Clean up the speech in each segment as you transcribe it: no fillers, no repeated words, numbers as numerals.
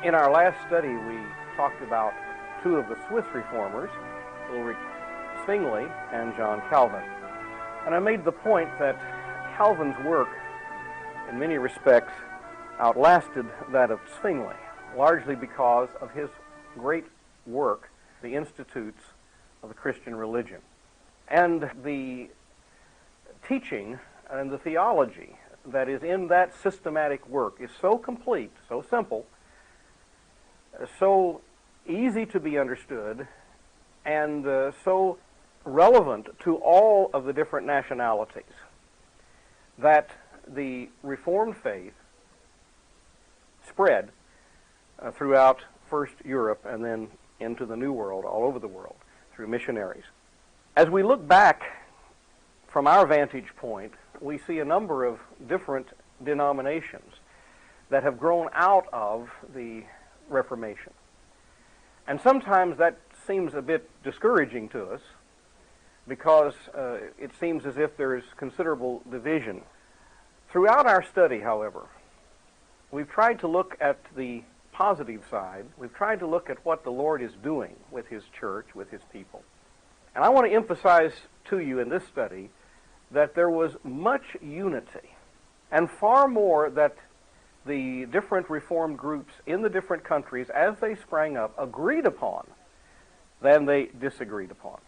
In our last study, we talked about two of the Swiss reformers, Ulrich Zwingli and John Calvin. And I made the point that Calvin's work, in many respects, outlasted that of Zwingli, largely because of his great work, The Institutes of the Christian Religion. And the teaching and the theology that is in that systematic work is so complete, so simple, so easy to be understood, and so relevant to all of the different nationalities, that the Reformed faith spread throughout first Europe and then into the New World, all over the world, through missionaries. As we look back from our vantage point, we see a number of different denominations that have grown out of the Reformation. And sometimes that seems a bit discouraging to us because it seems as if there is considerable division. Throughout our study, however, we've tried to look at the positive side. We've tried to look at what the Lord is doing with His church, with His people. And I want to emphasize to you in this study that there was much unity, and far more that the different Reformed groups in the different countries, as they sprang up, agreed upon than they disagreed upon.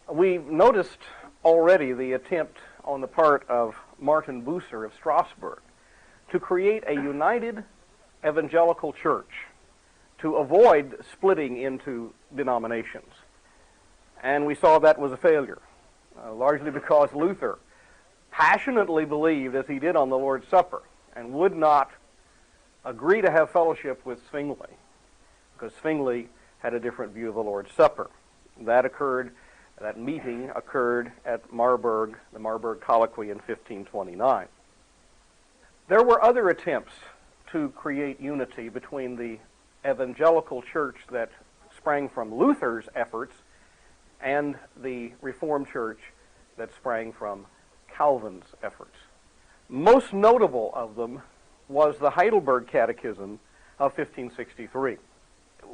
We've noticed already the attempt on the part of Martin Bucer of Strasbourg to create a united evangelical church to avoid splitting into denominations. And we saw that was a failure, largely because Luther passionately believed, as he did on the Lord's Supper, and would not agree to have fellowship with Zwingli, because Zwingli had a different view of the Lord's Supper. That meeting occurred at Marburg, the Marburg Colloquy in 1529. There were other attempts to create unity between the evangelical church that sprang from Luther's efforts and the Reformed church that sprang from Calvin's efforts. Most notable of them was the Heidelberg Catechism of 1563.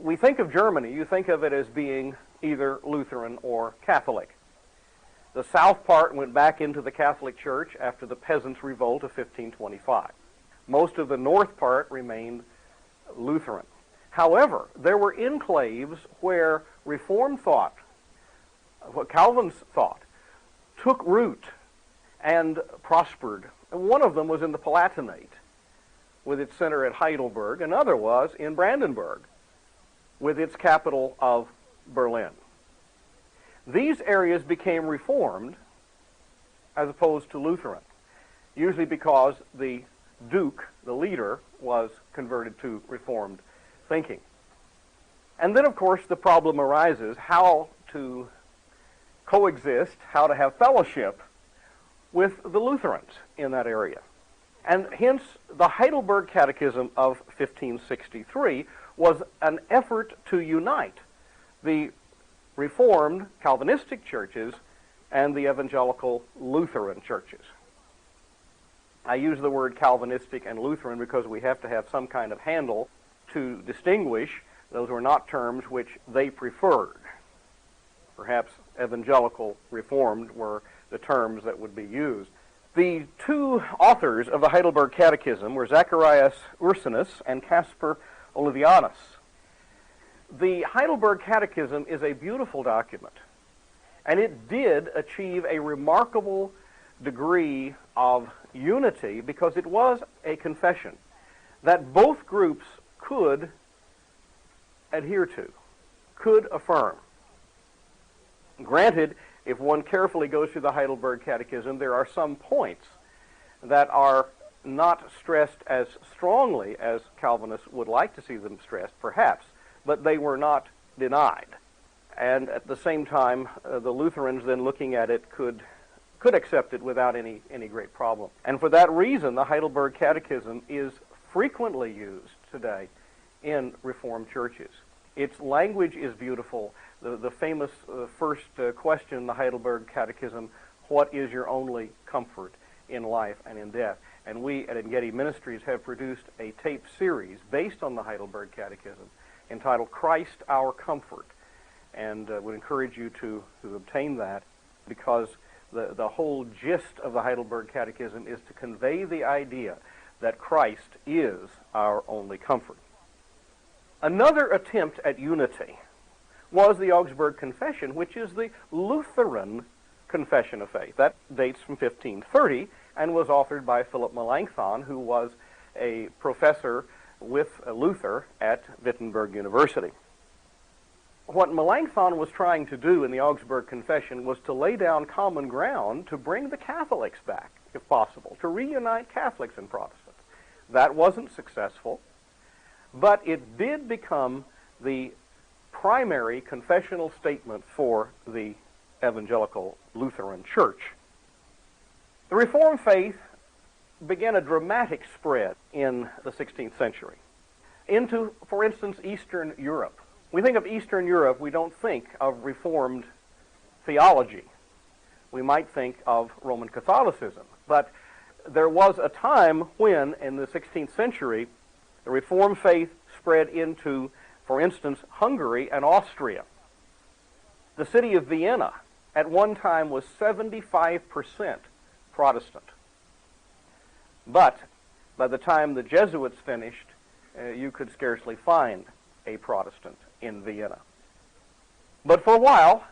We think of Germany, you think of it as being either Lutheran or Catholic. The south part went back into the Catholic Church after the Peasants' Revolt of 1525. Most of the north part remained Lutheran. However, there were enclaves where Reformed thought, what Calvin's thought, took root and prospered. And one of them was in the Palatinate, with its center at Heidelberg. Another was in Brandenburg, with its capital of Berlin. These areas became Reformed as opposed to Lutheran, usually because the Duke, the leader, was converted to Reformed thinking. And then, of course, the problem arises how to coexist, how to have fellowship with the Lutherans in that area. And hence, the Heidelberg Catechism of 1563 was an effort to unite the Reformed Calvinistic churches and the evangelical Lutheran churches. I use the word Calvinistic and Lutheran because we have to have some kind of handle to distinguish. Those were not terms which they preferred. Perhaps evangelical Reformed were the terms that would be used. The two authors of the Heidelberg Catechism were Zacharias Ursinus and Caspar Olevianus. The Heidelberg Catechism is a beautiful document, and it did achieve a remarkable degree of unity because it was a confession that both groups could adhere to, could affirm. Granted, if one carefully goes through the Heidelberg Catechism, there are some points that are not stressed as strongly as Calvinists would like to see them stressed, perhaps, but they were not denied. And at the same time, the Lutherans then looking at it could accept it without any great problem. And for that reason, the Heidelberg Catechism is frequently used today in Reformed churches. Its language is beautiful. The famous first question in the Heidelberg Catechism, what is your only comfort in life and in death? And we at Engedi Ministries have produced a tape series based on the Heidelberg Catechism entitled Christ Our Comfort, and would encourage you to obtain that, because the whole gist of the Heidelberg Catechism is to convey the idea that Christ is our only comfort. Another attempt at unity was the Augsburg Confession, which is the Lutheran Confession of Faith. That dates from 1530 and was authored by Philip Melanchthon, who was a professor with Luther at Wittenberg University. What Melanchthon was trying to do in the Augsburg Confession was to lay down common ground to bring the Catholics back, if possible, to reunite Catholics and Protestants. That wasn't successful, but it did become the primary confessional statement for the evangelical Lutheran Church. The Reformed faith began a dramatic spread in the 16th century into, for instance, Eastern Europe. We think of Eastern Europe, we don't think of Reformed theology. We might think of Roman Catholicism. But there was a time when, in the 16th century, the Reformed faith spread into, for instance, Hungary and Austria. The city of Vienna at one time was 75% Protestant. But by the time the Jesuits finished, you could scarcely find a Protestant in Vienna. But for a while,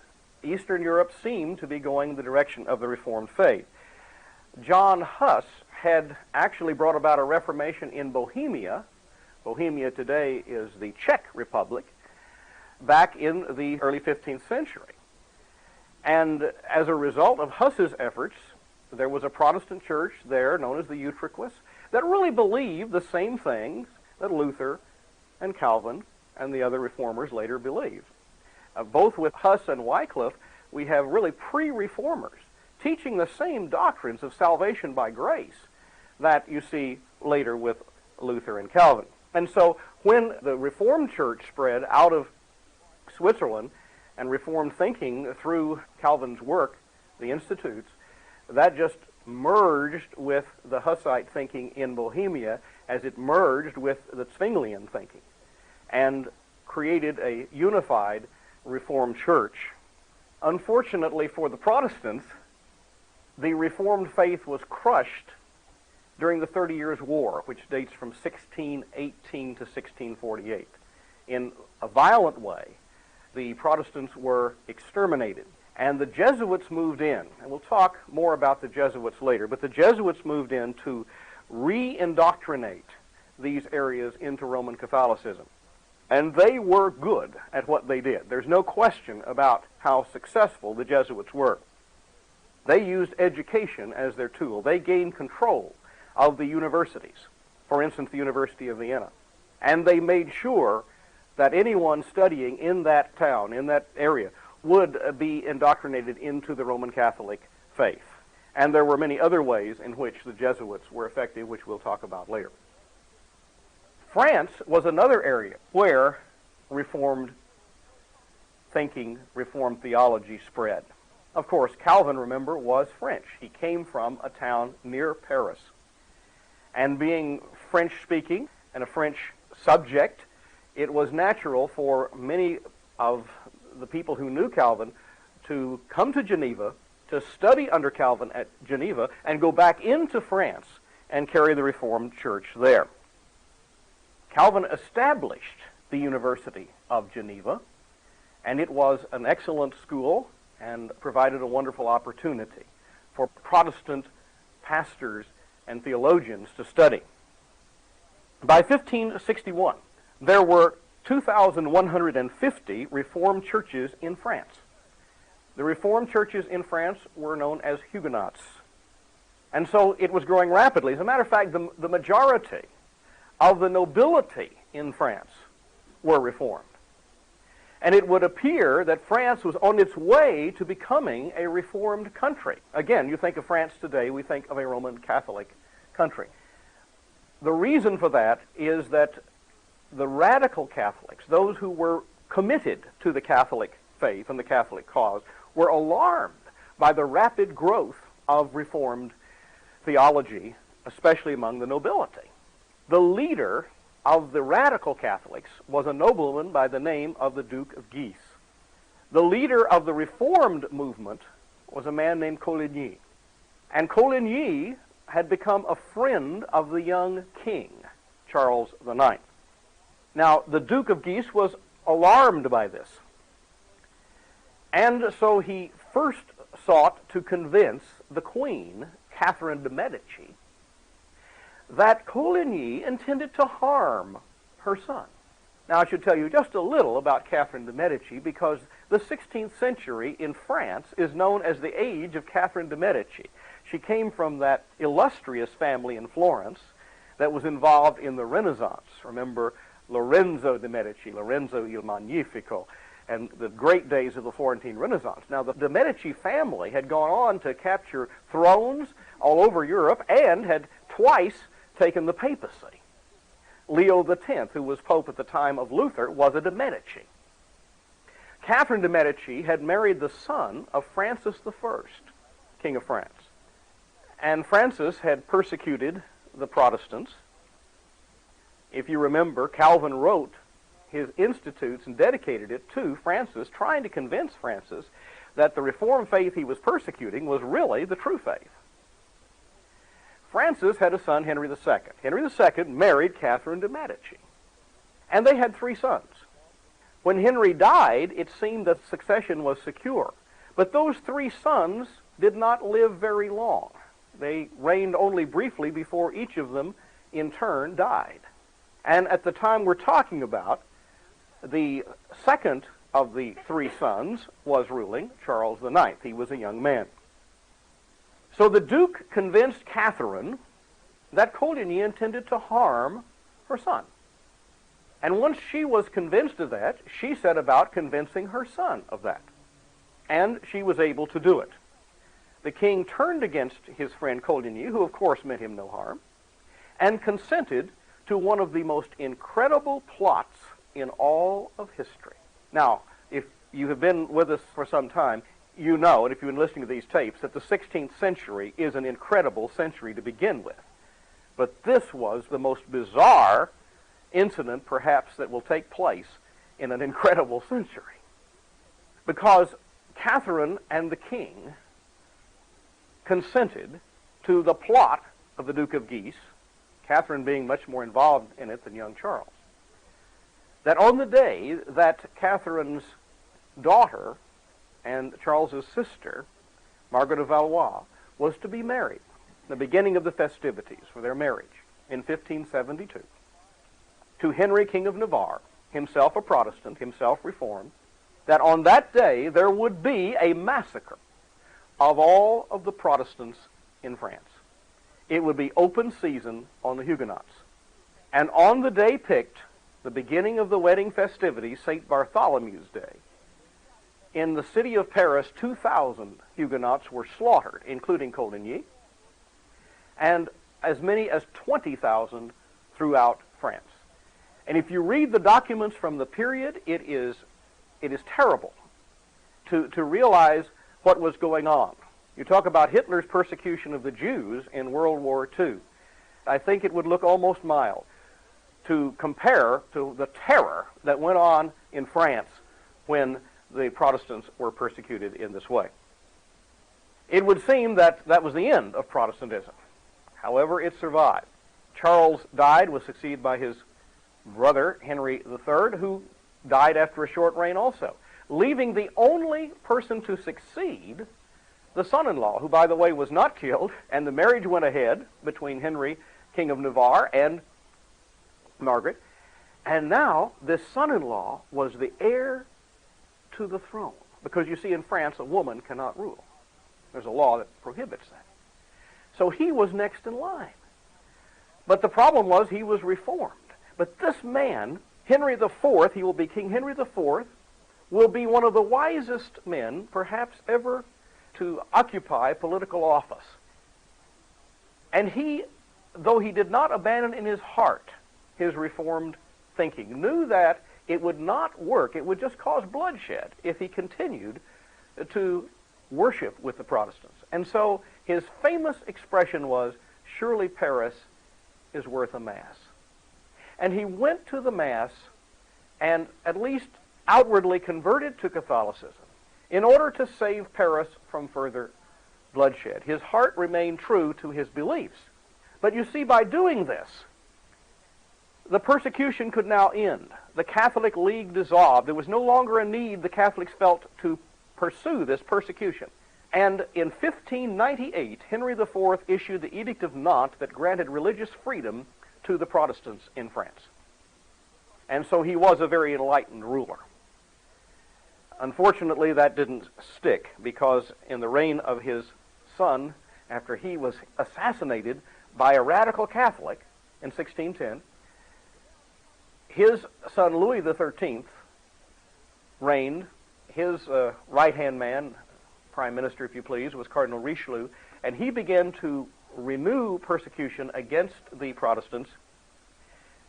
Eastern Europe seemed to be going the direction of the Reformed faith. John Huss had actually brought about a Reformation in Bohemia. Bohemia today is the Czech Republic, back in the early 15th century. And as a result of Huss's efforts, there was a Protestant church there known as the Utriquists that really believed the same things that Luther and Calvin and the other reformers later believed. Both with Huss and Wycliffe, we have really pre-reformers teaching the same doctrines of salvation by grace that you see later with Luther and Calvin. And so when the Reformed Church spread out of Switzerland and Reformed thinking through Calvin's work, the Institutes, that just merged with the Hussite thinking in Bohemia as it merged with the Zwinglian thinking and created a unified Reformed Church. Unfortunately for the Protestants, the Reformed faith was crushed during the 30 Years' War, which dates from 1618 to 1648. In a violent way, the Protestants were exterminated, and the Jesuits moved in. And we'll talk more about the Jesuits later, but the Jesuits moved in to re-indoctrinate these areas into Roman Catholicism. And they were good at what they did. There's no question about how successful the Jesuits were. They used education as their tool. They gained control of the universities, for instance, the University of Vienna. And they made sure that anyone studying in that town, in that area, would be indoctrinated into the Roman Catholic faith. And there were many other ways in which the Jesuits were effective, which we'll talk about later. France was another area where Reformed thinking, Reformed theology spread. Of course, Calvin, remember, was French. He came from a town near Paris. And being French-speaking and a French subject, it was natural for many of the people who knew Calvin to come to Geneva, to study under Calvin at Geneva, and go back into France and carry the Reformed Church there. Calvin established the University of Geneva, and it was an excellent school and provided a wonderful opportunity for Protestant pastors and theologians to study. By 1561, there were 2,150 Reformed churches in France. The Reformed churches in France were known as Huguenots. And so it was growing rapidly. As a matter of fact, the majority of the nobility in France were Reformed. And it would appear that France was on its way to becoming a Reformed country. Again, you think of France today, we think of a Roman Catholic country. The reason for that is that the radical Catholics, those who were committed to the Catholic faith and the Catholic cause, were alarmed by the rapid growth of Reformed theology especially among the nobility. The leader of the radical Catholics was a nobleman by the name of the Duke of Guise. The leader of the Reformed movement was a man named Coligny. And Coligny had become a friend of the young king, Charles IX. Now, the Duke of Guise was alarmed by this. And so he first sought to convince the Queen, Catherine de' Medici, that Coligny intended to harm her son. Now, I should tell you just a little about Catherine de' Medici, because the 16th century in France is known as the age of Catherine de' Medici. She came from that illustrious family in Florence that was involved in the Renaissance. Remember Lorenzo de' Medici, Lorenzo il Magnifico, and the great days of the Florentine Renaissance. Now, the de' Medici family had gone on to capture thrones all over Europe and had twice taken the papacy. Leo X, who was pope at the time of Luther, was a de' Medici. Catherine de' Medici had married the son of Francis I, King of France. And Francis had persecuted the Protestants. If you remember, Calvin wrote his Institutes and dedicated it to Francis, trying to convince Francis that the Reformed faith he was persecuting was really the true faith. Francis had a son, Henry II. Henry II married Catherine de' Medici, and they had 3 sons. When Henry died, it seemed that succession was secure, but those 3 sons did not live very long. They reigned only briefly before each of them, in turn, died. And at the time we're talking about, the second of the 3 sons was ruling, Charles IX. He was a young man. So the Duke convinced Catherine that Coligny intended to harm her son. And once she was convinced of that, she set about convincing her son of that. And she was able to do it. The king turned against his friend Coligny, who of course meant him no harm, and consented to one of the most incredible plots in all of history. Now, if you have been with us for some time, you know, and if you've been listening to these tapes, that the 16th century is an incredible century to begin with. But this was the most bizarre incident, perhaps, that will take place in an incredible century. Because Catherine and the king consented to the plot of the Duke of Guise, Catherine being much more involved in it than young Charles, that on the day that Catherine's daughter and Charles's sister, Margaret of Valois, was to be married, the beginning of the festivities for their marriage in 1572, to Henry, King of Navarre, himself a Protestant, himself Reformed, that on that day there would be a massacre of all of the Protestants in France. It would be open season on the Huguenots. And on the day picked, the beginning of the wedding festivities, St. Bartholomew's Day, in the city of Paris, 2,000 Huguenots were slaughtered, including Coligny, and as many as 20,000 throughout France. And if you read the documents from the period, it is terrible to realize what was going on. You talk about Hitler's persecution of the Jews in World War II. I think it would look almost mild to compare to the terror that went on in France when the Protestants were persecuted in this way. It would seem that that was the end of Protestantism. However, it survived. Charles died, was succeeded by his brother, Henry III, who died after a short reign also, leaving the only person to succeed, the son-in-law, who, by the way, was not killed, and the marriage went ahead between Henry, King of Navarre, and Margaret. And now this son-in-law was the heir to the throne. Because you see, in France, a woman cannot rule. There's a law that prohibits that. So he was next in line. But the problem was he was reformed. But this man, Henry IV, he will be King Henry IV, will be one of the wisest men, perhaps ever, to occupy political office. And he, though he did not abandon in his heart his reformed thinking, knew that it would not work, it would just cause bloodshed if he continued to worship with the Protestants. And so his famous expression was, surely Paris is worth a Mass. And he went to the Mass and at least outwardly converted to Catholicism in order to save Paris from further bloodshed. His heart remained true to his beliefs. But you see, by doing this, the persecution could now end. The Catholic League dissolved. There was no longer a need, the Catholics felt, to pursue this persecution. And in 1598, Henry IV issued the Edict of Nantes that granted religious freedom to the Protestants in France. And so he was a very enlightened ruler. Unfortunately, that didn't stick, because in the reign of his son, after he was assassinated by a radical Catholic in 1610, his son Louis XIII reigned. His right-hand man, prime minister, if you please, was Cardinal Richelieu, and he began to renew persecution against the Protestants,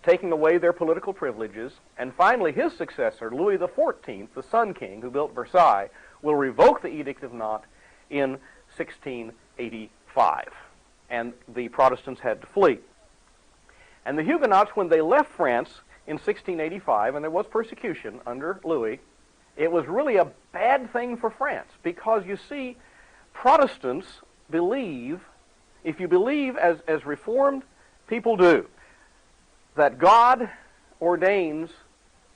taking away their political privileges. And finally, his successor, Louis XIV, the Sun King, who built Versailles, will revoke the Edict of Nantes in 1685. And the Protestants had to flee. And the Huguenots, when they left France in 1685, and there was persecution under Louis, it was really a bad thing for France, because you see, Protestants believe, if you believe as Reformed people do, that God ordains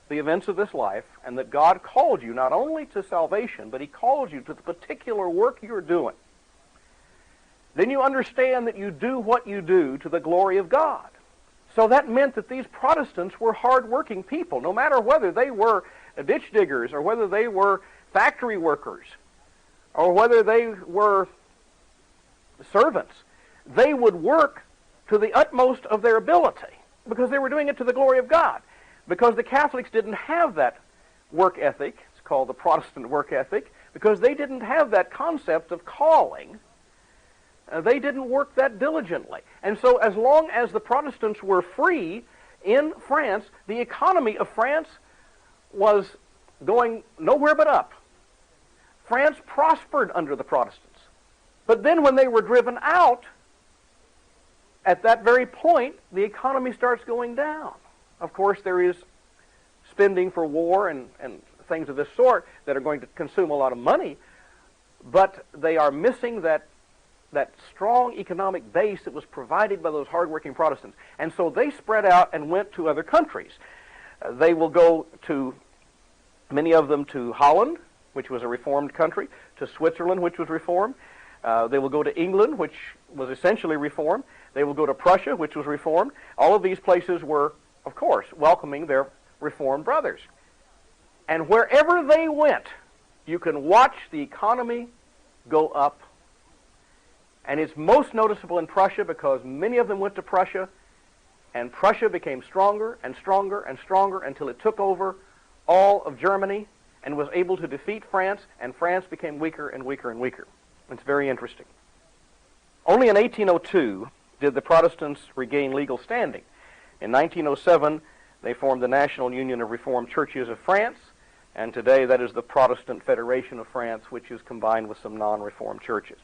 the events of this life, and that God called you not only to salvation, but he called you to the particular work you're doing, then you understand that you do what you do to the glory of God. So that meant that these Protestants were hard-working people, no matter whether they were ditch diggers, or whether they were factory workers, or whether they were servants. They would work to the utmost of their ability, because they were doing it to the glory of God. Because the Catholics didn't have that work ethic, it's called the Protestant work ethic, because they didn't have that concept of calling. They didn't work that diligently. And so as long as the Protestants were free in France, the economy of France was going nowhere but up. France prospered under the Protestants. But then when they were driven out, at that very point, the economy starts going down. Of course, there is spending for war and things of this sort that are going to consume a lot of money, but they are missing that strong economic base that was provided by those hardworking Protestants. And so they spread out and went to other countries. They will go to, many of them, to Holland, which was a reformed country, to Switzerland, which was reformed. They will go to England, which was essentially reformed. They will go to Prussia, which was reformed. All of these places were, of course, welcoming their reformed brothers. And wherever they went, you can watch the economy go up. And it's most noticeable in Prussia, because many of them went to Prussia, and Prussia became stronger and stronger and stronger until it took over all of Germany and was able to defeat France, and France became weaker and weaker and weaker. It's very interesting. Only in 1802 did the Protestants regain legal standing. In 1907, they formed the National Union of Reformed Churches of France, and today that is the Protestant Federation of France, which is combined with some non-Reformed churches.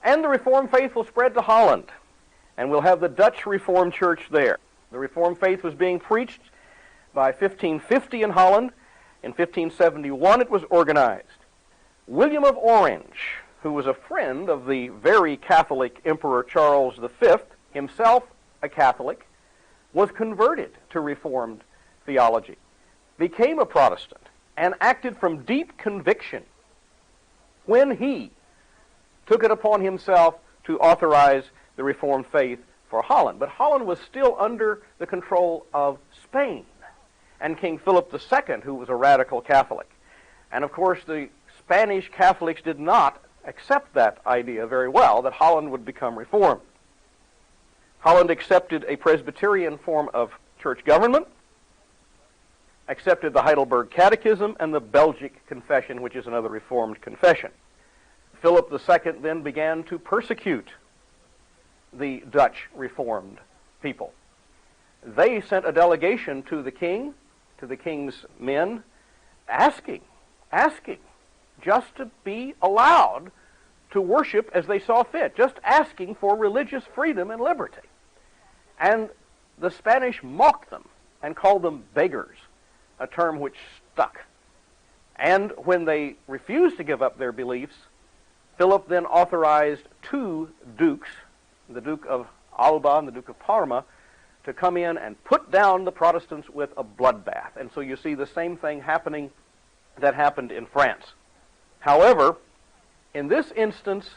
And the Reformed faith will spread to Holland, and we'll have the Dutch Reformed Church there. The Reformed faith was being preached by 1550 in Holland. In 1571 it was organized. William of Orange, who was a friend of the very Catholic Emperor Charles V, himself a Catholic, was converted to Reformed theology, became a Protestant, and acted from deep conviction when he took it upon himself to authorize the Reformed faith for Holland. But Holland was still under the control of Spain and King Philip II, who was a radical Catholic. And of course, the Spanish Catholics did not accept that idea very well, that Holland would become Reformed. Holland accepted a Presbyterian form of church government, accepted the Heidelberg Catechism and the Belgic Confession, which is another Reformed confession. Philip II then began to persecute the Dutch Reformed people. They sent a delegation to the king, to the king's men, asking just to be allowed to worship as they saw fit, just asking for religious freedom and liberty. And the Spanish mocked them and called them beggars, a term which stuck. And when they refused to give up their beliefs, Philip then authorized two dukes, the Duke of Alba and the Duke of Parma, to come in and put down the Protestants with a bloodbath. And so you see the same thing happening that happened in France. However, in this instance,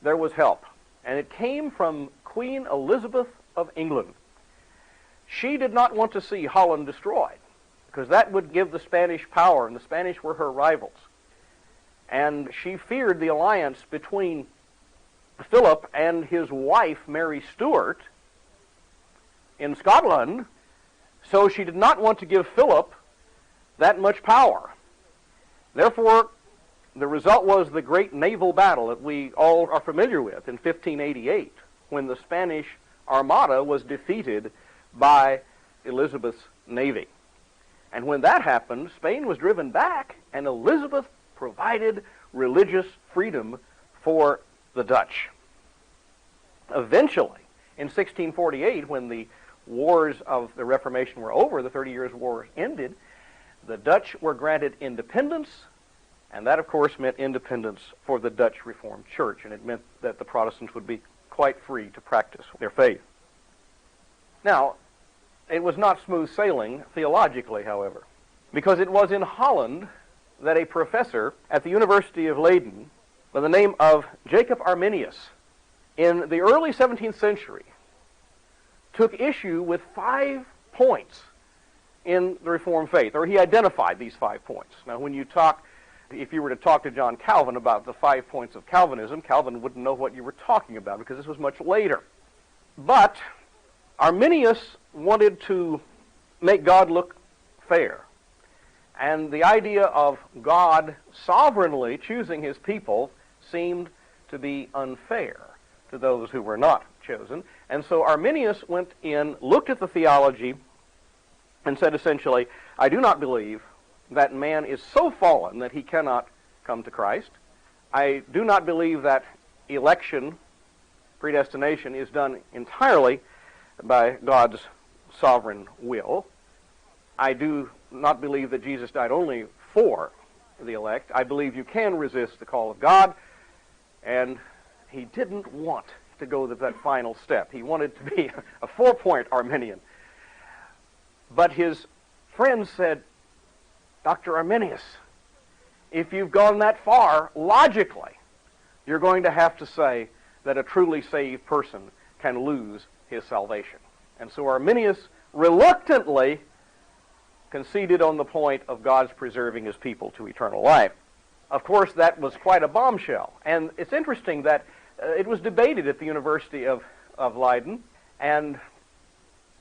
there was help, and it came from Queen Elizabeth of England. She did not want to see Holland destroyed, because that would give the Spanish power, and the Spanish were her rivals. And she feared the alliance between Philip and his wife, Mary Stuart, in Scotland, so she did not want to give Philip that much power. Therefore, the result was the great naval battle that we all are familiar with in 1588, when the Spanish Armada was defeated by Elizabeth's navy. And when that happened, Spain was driven back, and Elizabeth provided religious freedom for the Dutch. Eventually, in 1648, when the wars of the Reformation were over, the 30 Years' War ended, the Dutch were granted independence, and that, of course, meant independence for the Dutch Reformed Church, and it meant that the Protestants would be quite free to practice their faith. Now, it was not smooth sailing theologically, however, because it was in Holland that a professor at the University of Leiden by the name of Jacob Arminius, in the early 17th century, took issue with 5 points in the Reformed faith, or he identified these 5 points. Now, when you talk, if you were to talk to John Calvin about the 5 points of Calvinism, Calvin wouldn't know what you were talking about, because this was much later. But Arminius wanted to make God look fair. And the idea of God sovereignly choosing his people seemed to be unfair to those who were not chosen. And so Arminius went in, looked at the theology, and said essentially, I do not believe that man is so fallen that he cannot come to Christ. I do not believe that election, predestination, is done entirely by God's sovereign will. I do not believe that Jesus died only for the elect. I believe you can resist the call of God, and he didn't want to go to that final step. He wanted to be a 4-point Arminian. But his friends said, Dr. Arminius, if you've gone that far, logically, you're going to have to say that a truly saved person can lose his salvation. And so Arminius reluctantly conceded on the point of God's preserving his people to eternal life. Of course, that was quite a bombshell. And it's interesting that it was debated at the University of Leiden, and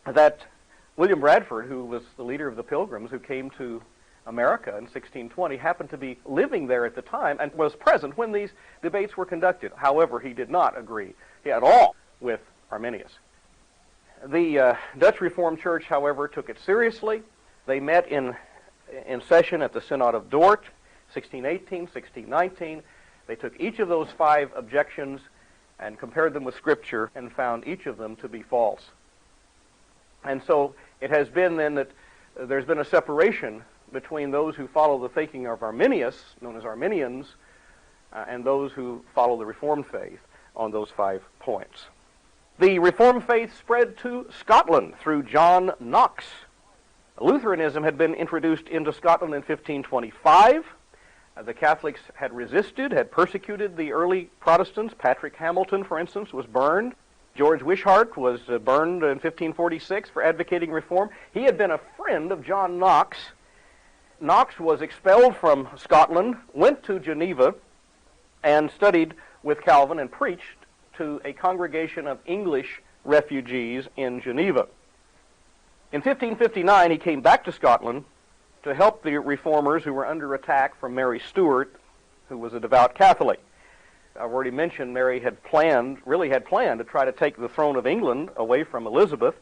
that William Bradford, who was the leader of the Pilgrims who came to America in 1620, happened to be living there at the time and was present when these debates were conducted. However, he did not agree at all with Arminius. The Dutch Reformed Church, however, took it seriously. They met in session at the Synod of Dort, 1618, 1619. They took each of those 5 objections and compared them with Scripture and found each of them to be false. And so it has been then that there's been a separation between those who follow the thinking of Arminius, known as Arminians, and those who follow the Reformed faith on those 5 points. The Reformed faith spread to Scotland through John Knox. Lutheranism had been introduced into Scotland in 1525. The Catholics had resisted, had persecuted the early Protestants. Patrick Hamilton, for instance, was burned. George Wishart was burned in 1546 for advocating reform. He had been a friend of John Knox. Knox was expelled from Scotland, went to Geneva, and studied with Calvin and preached to a congregation of English refugees in Geneva. In 1559, he came back to Scotland to help the reformers who were under attack from Mary Stuart, who was a devout Catholic. I've already mentioned Mary had planned to try to take the throne of England away from Elizabeth,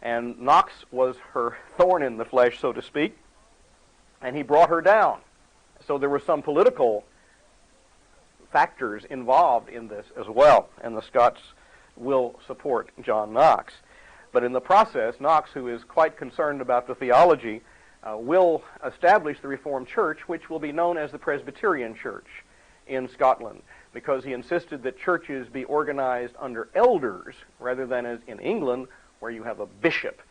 and Knox was her thorn in the flesh, so to speak, and he brought her down. So there was some political factors involved in this as well, and the Scots will support John Knox. But in the process, Knox, who is quite concerned about the theology, will establish the Reformed Church, which will be known as the Presbyterian Church in Scotland, because he insisted that churches be organized under elders rather than as in England, where you have a bishop,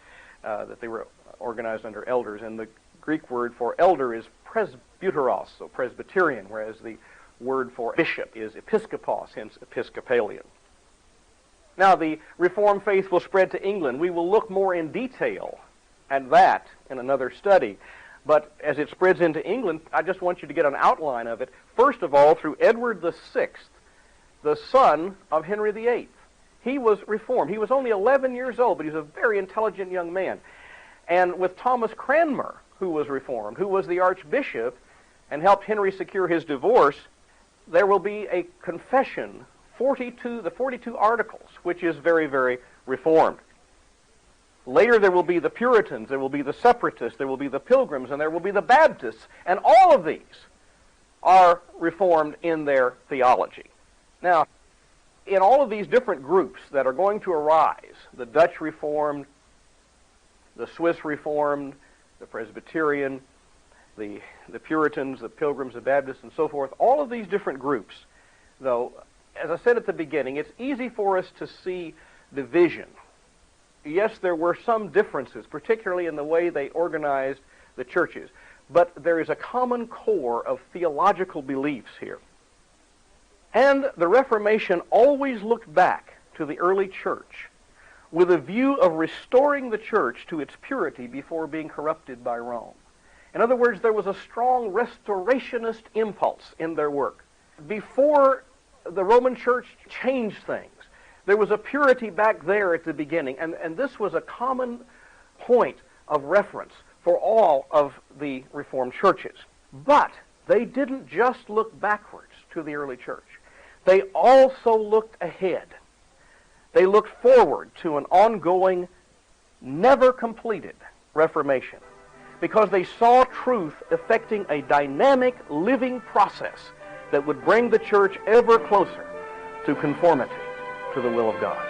that they were organized under elders. And the Greek word for elder is presbyteros, so Presbyterian, whereas the word for bishop is episkopos, hence Episcopalian. Now, the Reformed faith will spread to England. We will look more in detail at that in another study. But as it spreads into England, I just want you to get an outline of it. First of all, through Edward VI, the son of Henry VIII. He was Reformed. He was only 11 years old, but he was a very intelligent young man. And with Thomas Cranmer, who was Reformed, who was the Archbishop and helped Henry secure his divorce, there will be a confession, the 42 Articles, which is very, very Reformed. Later there will be the Puritans, there will be the Separatists, there will be the Pilgrims, and there will be the Baptists, and all of these are Reformed in their theology. Now, in all of these different groups that are going to arise, the Dutch Reformed, the Swiss Reformed, the Presbyterian, the Puritans, the Pilgrims, the Baptists, and so forth, all of these different groups, though, as I said at the beginning, it's easy for us to see division. Yes, there were some differences, particularly in the way they organized the churches, but there is a common core of theological beliefs here. And the Reformation always looked back to the early church with a view of restoring the church to its purity before being corrupted by Rome. In other words, there was a strong restorationist impulse in their work. Before the Roman Church changed things, there was a purity back there at the beginning, and this was a common point of reference for all of the Reformed churches. But they didn't just look backwards to the early church. They also looked ahead. They looked forward to an ongoing, never completed Reformation, because they saw truth affecting a dynamic, living process that would bring the church ever closer to conformity to the will of God.